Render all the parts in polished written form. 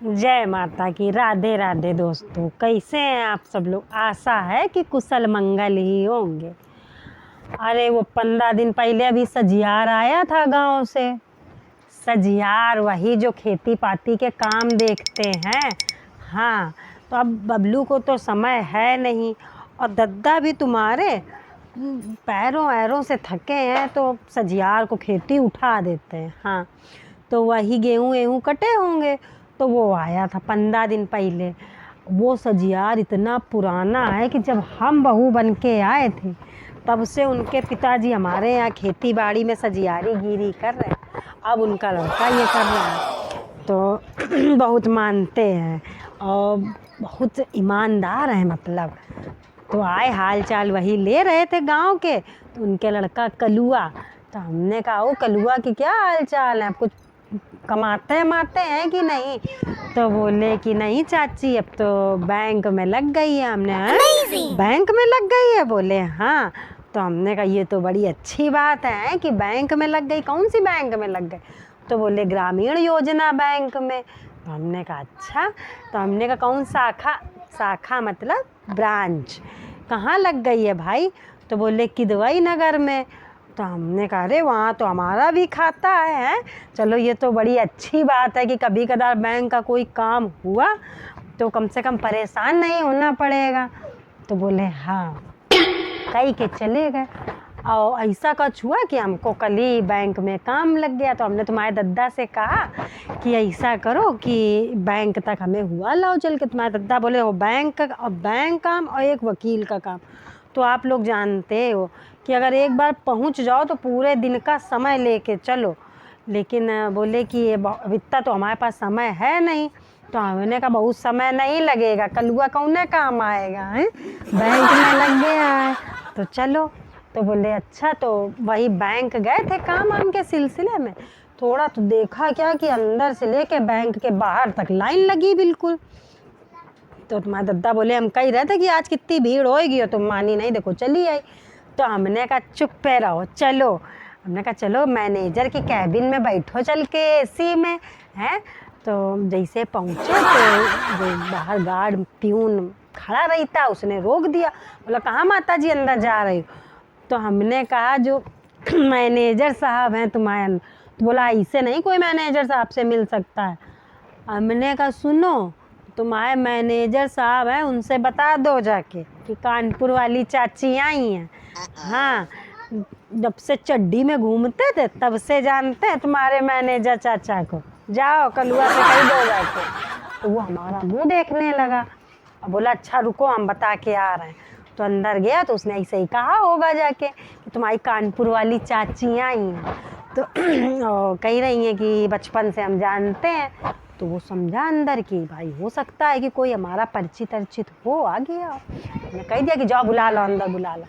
जय माता की। राधे राधे दोस्तों, कैसे हैं आप सब लोग। आशा है कि कुशल मंगल ही होंगे। अरे वो 15 दिन पहले अभी सजियार आया था गांव से। सजियार वही जो खेती पाती के काम देखते हैं। हाँ, तो अब बबलू को तो समय है नहीं और दद्दा भी तुम्हारे पैरों ऐरों से थके हैं तो सजियार को खेती उठा देते हैं। हाँ, तो वही गेहूँ वेहूँ कटे होंगे तो वो आया था 15 दिन पहले। वो सजियार इतना पुराना है कि जब हम बहू बन के आए थे तब से उनके पिताजी हमारे यहाँ खेती बाड़ी में सजियारी गिरी कर रहे हैं। अब उनका लड़का ये कर रहा है तो बहुत मानते हैं और बहुत ईमानदार हैं मतलब। तो आए हाल चाल वही ले रहे थे गांव के, तो उनके लड़का कलुआ। तो हमने कहा वो कलुआ की क्या हाल चाल है, कुछ कमाते हैं कि नहीं। तो बोले कि नहीं चाची, अब तो बैंक में लग गई है। हमने बैंक में लग गई है, बोले हाँ। तो हमने कहा ये तो बड़ी अच्छी बात है कि बैंक में लग गई। कौन सी बैंक में लग गई? तो बोले ग्रामीण योजना बैंक में। तो हमने कहा अच्छा। तो हमने कहा कौन शाखा? शाखा मतलब ब्रांच। कहाँ लग गई है भाई? तो बोले किदवई नगर में। तो हमने कहा अरे वहाँ तो हमारा भी खाता है। चलो ये तो बड़ी अच्छी बात है कि कभी कदार बैंक का कोई काम हुआ तो कम से कम परेशान नहीं होना पड़ेगा। तो बोले हाँ, कहीं के चले गए। और ऐसा कुछ हुआ कि हमको कल ही बैंक में काम लग गया। तो हमने तुम्हारे दद्दा से कहा कि ऐसा करो कि बैंक तक हमें हुआ लाओ चल के। तुम्हारे दद्दा बोले वो बैंक काम और एक वकील का काम। तो आप लोग जानते हो कि अगर एक बार पहुंच जाओ तो पूरे दिन का समय लेके चलो। लेकिन बोले कि ये इतना तो हमारे पास समय है नहीं। तो हमने कहा बहुत समय नहीं लगेगा, कलुआ कौन काम आएगा है, बैंक में लग गया है तो चलो। तो बोले अच्छा। तो वही बैंक गए थे काम वाम के सिलसिले में। थोड़ा तो देखा क्या कि अंदर से लेके बैंक के बाहर तक लाइन लगी बिल्कुल। तो तुम्हारे दद्दा बोले हम कह रहे थे कि आज कितनी भीड़ होएगी और तुम मानी नहीं, देखो चली आई। तो हमने कहा चुप पे रहो चलो। हमने कहा चलो मैनेजर की कैबिन में बैठो चल के एसी में है। तो जैसे पहुँचे तो बाहर गार्ड प्यून खड़ा रहता, उसने रोक दिया। बोला कहाँ माता जी अंदर जा रही हो? तो हमने कहा जो मैनेजर साहब हैं तुम्हारे। तो बोला ऐसे नहीं कोई मैनेजर साहब से मिल सकता है। हमने कहा सुनो, तुम्हारे मैनेजर साहब हैं उनसे बता दो जाके कि कानपुर वाली चाची आई हैं। हाँ, जब से चड्डी में घूमते थे तब से जानते हैं तुम्हारे मैनेजर चाचा को। जाओ कलुआ से कह दो जाके। तो वो हमारा मुंह देखने लगा और बोला अच्छा रुको हम बता के आ रहे हैं। तो अंदर गया तो उसने ऐसे ही कहा होगा जाके कि तुम्हारी कानपुर वाली चाची आई हैं। तो कह रही हैं कि बचपन से हम जानते हैं। तो वो समझा अंदर की भाई हो सकता है कि कोई हमारा परिचित अर्चित हो आ गया। मैंने कह दिया कि जाओ बुला लो अंदर बुला लो।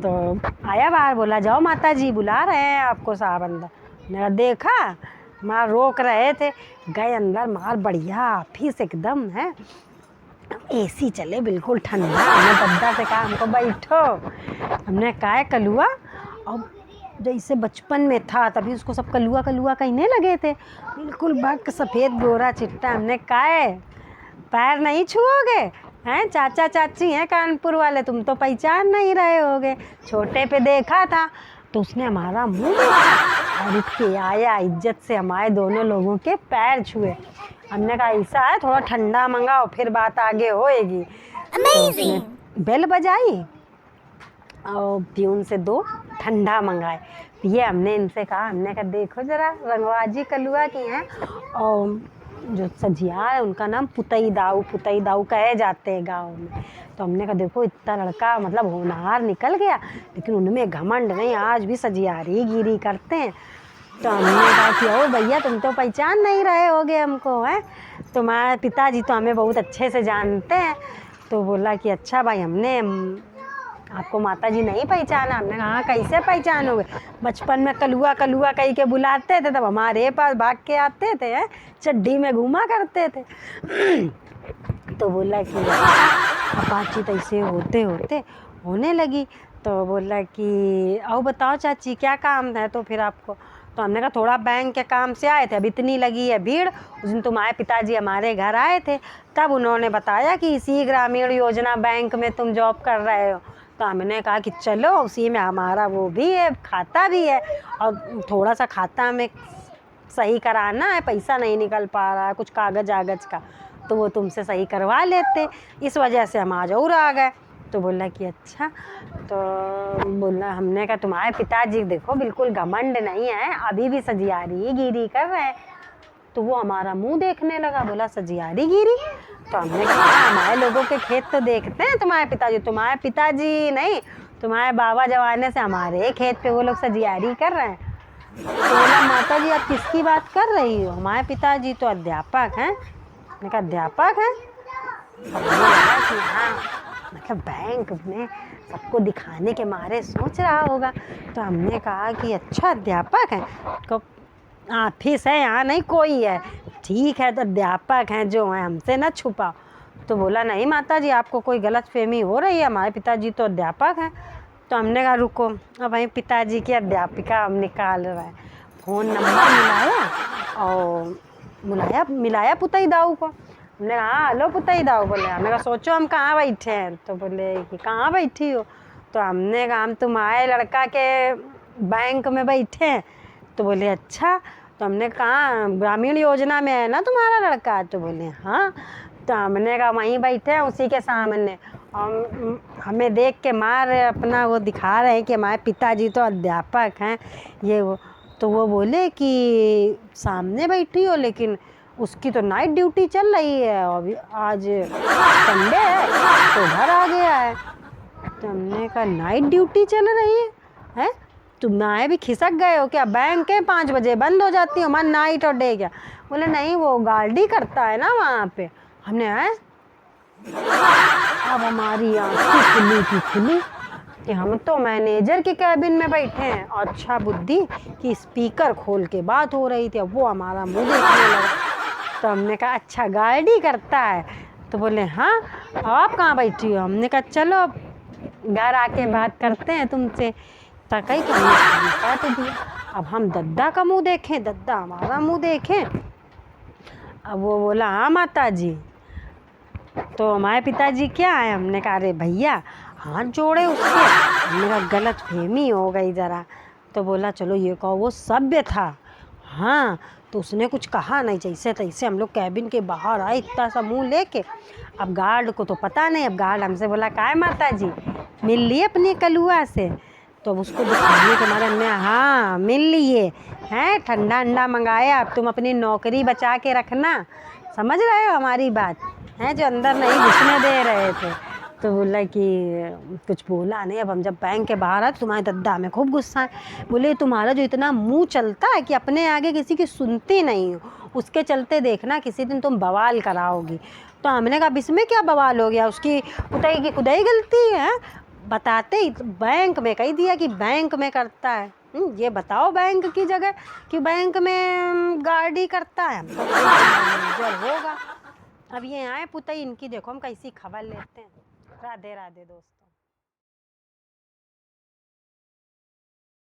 तो आया बाहर, बोला जाओ माता जी बुला रहे हैं आपको साहब अंदर। मैंने देखा मार रोक रहे थे, गए अंदर। मार बढ़िया ऑफिस एकदम है, एसी चले बिल्कुल ठंडा। हमने दद्दा से कहा हमको बैठो। हमने कहा कलुआ, और जैसे बचपन में था तभी उसको सब कलुआ कलुआ कहने लगे थे, बिल्कुल बक सफ़ेद गोरा चिट्टा। हमने कहा पैर नहीं छुओगे हैं, चाचा चाची हैं कानपुर वाले, तुम तो पहचान नहीं रहे होगे, छोटे पे देखा था। तो उसने हमारा मुंह देखा और उठ के आया, इज्जत से हमारे दोनों लोगों के पैर छुए। हमने कहा ऐसा है थोड़ा ठंडा मंगाओ फिर बात आगे होएगी। तो उसने बेल बजाई और प्यून से 2 ठंडा मंगाए। ये हमने इनसे कहा, हमने कहा देखो ज़रा रंगबाजी कलुआ की हैं। और जो सजियार है उनका नाम पुतई दाऊ कहे जाते हैं गांव में। तो हमने कहा देखो इतना लड़का मतलब होनहार निकल गया, लेकिन उनमें घमंड नहीं, आज भी सजियारी गिरी करते हैं। तो हमने कहा कि ओ भैया तुम तो पहचान नहीं रहे होगे हमको हैं, तुम्हारे पिताजी तो हमें बहुत अच्छे से जानते हैं। तो बोला कि अच्छा भाई हमने आपको माता जी नहीं पहचाना। हमने कहा हाँ कैसे पहचानोगे, बचपन में कलुआ कलुआ कहीं के बुलाते थे तब हमारे पास भाग के आते थे हैं, चड्डी में घूमा करते थे। तो बोला कि बातचीत ऐसे होते होते होने लगी। तो बोला कि आओ बताओ चाची क्या काम है तो फिर आपको। तो हमने कहा थोड़ा बैंक के काम से आए थे, अब इतनी लगी है भीड़। उस दिन तुम्हारे पिताजी हमारे घर आए थे, तब उन्होंने बताया कि इसी ग्रामीण योजना बैंक में तुम जॉब कर रहे हो। तो हमने कहा कि चलो, उसी में हमारा वो भी है, खाता भी है, और थोड़ा सा खाता में सही कराना है, पैसा नहीं निकल पा रहा है कुछ कागज़ आगज का, तो वो तुमसे सही करवा लेते, इस वजह से हम आज और आ गए। तो बोला कि अच्छा। तो बोला, हमने कहा तुम्हारे पिताजी देखो बिल्कुल घमंड नहीं है, अभी भी सजियारी गिरी कर रहे हैं। तो वो हमारा मुंह देखने लगा, बोला सजियारी गिरी? तो हमने कहा हमारे लोगों के खेत तो देखते हैं तुम्हारे पिताजी नहीं, तुम्हारे बाबा जमाने से हमारे खेत पे वो लोग सजियारी कर रहे हैं। तो बोला माता जी आप किसकी बात कर रही हो, हमारे पिताजी तो अध्यापक हैं। मैंने कहा अध्यापक हैं? हाँ, मतलब बैंक में सबको दिखाने के मारे सोच रहा होगा। तो हमने कहा कि अच्छा अध्यापक हैं, तो ऑफिस है यहाँ नहीं कोई है, ठीक है तो अध्यापक हैं जो हैं, हमसे ना छुपाओ। तो बोला नहीं माता जी आपको कोई गलतफहमी हो रही है, हमारे पिताजी तो अध्यापक हैं। तो हमने कहा रुको, अब वहीं पिताजी की अध्यापिका हम निकाल रहे हैं। फ़ोन नंबर मिलाया और मिलाया पुतई दाऊ को। हमने कहा हाँ हेलो पुतई दाऊ। बोले, हमने कहा सोचो हम कहाँ बैठे हैं। तो बोले कि कहाँ बैठी हो? तो हमने कहा हम तुम्हारे लड़का के बैंक में बैठे हैं। तो बोले अच्छा। तो हमने कहा ग्रामीण योजना में है ना तुम्हारा लड़का? तो बोले हाँ। तो हमने कहा वहीं बैठे हैं उसी के सामने, हमें देख के मार अपना वो दिखा रहे हैं कि हमारे पिताजी तो अध्यापक हैं ये वो। तो वो बोले कि सामने बैठी हो, लेकिन उसकी तो नाइट ड्यूटी चल रही है, अभी आज संडे है तो घर आ गया है। तो हमने कहा नाइट ड्यूटी चल रही है? तुम आए भी खिसक गए हो क्या? बैंक के 5 बजे बंद हो जाती हो, मन नाइट और डे क्या? बोले नहीं वो गार्डी करता है ना वहाँ पे। हमने आए, अब हमारी आँखें खुली कि हम तो मैनेजर के कैबिन में बैठे हैं। अच्छा बुद्धि कि स्पीकर खोल के बात हो रही थी, अब वो हमारा मुंह देखने लगा। तो हमने कहा अच्छा गार्डी करता है? तो बोले हाँ। आप कहाँ बैठी हो? हमने कहा चलो अब घर आके बात करते हैं तुमसे। तकई के हमने काट दिया। अब हम दद्दा का मुंह देखें, दद्दा हमारा मुंह देखें। अब वो बोला हाँ माता जी। तो हमारे पिताजी क्या है? हमने कहा अरे भैया हाथ जोड़े उसके। हमने कहा गलत फहमी हो गई ज़रा। तो बोला चलो ये कहो वो सभ्य था। हाँ, तो उसने कुछ कहा नहीं, जैसे तैसे हम लोग कैबिन के बाहर आए इतना सा मुंह लेके। अब गार्ड को तो पता नहीं, अब गार्ड हमसे बोला क्या है माता जी मिल लिए अपनी कलुआ से? तो अब उसको दिखाने के मारे हमने हाँ मिल लिए हैं, ठंडा अंडा मंगाया, अब तुम अपनी नौकरी बचा के रखना, समझ रहे हो हमारी बात हैं, जो अंदर नहीं घुसने दे रहे थे। तो बोला कि कुछ बोला नहीं। अब हम जब बैंक के बाहर आए तुम्हारे दद्दा में खूब गुस्सा है। बोले तुम्हारा जो इतना मुंह चलता है कि अपने आगे किसी की सुनती नहीं हो, उसके चलते देखना किसी दिन तुम बवाल कराओगी। तो हमने कहा इसमें क्या बवाल हो गया, उसकी पुतई की खुदाई गलती है? बताते ही बैंक में कह दिया कि बैंक में करता है। ये बताओ बैंक की जगह कि बैंक में गार्डी करता है, तो मैनेजर होगा। अब ये आए पुतई इनकी, देखो हम कैसी खबर लेते हैं। राधे राधे दोस्त।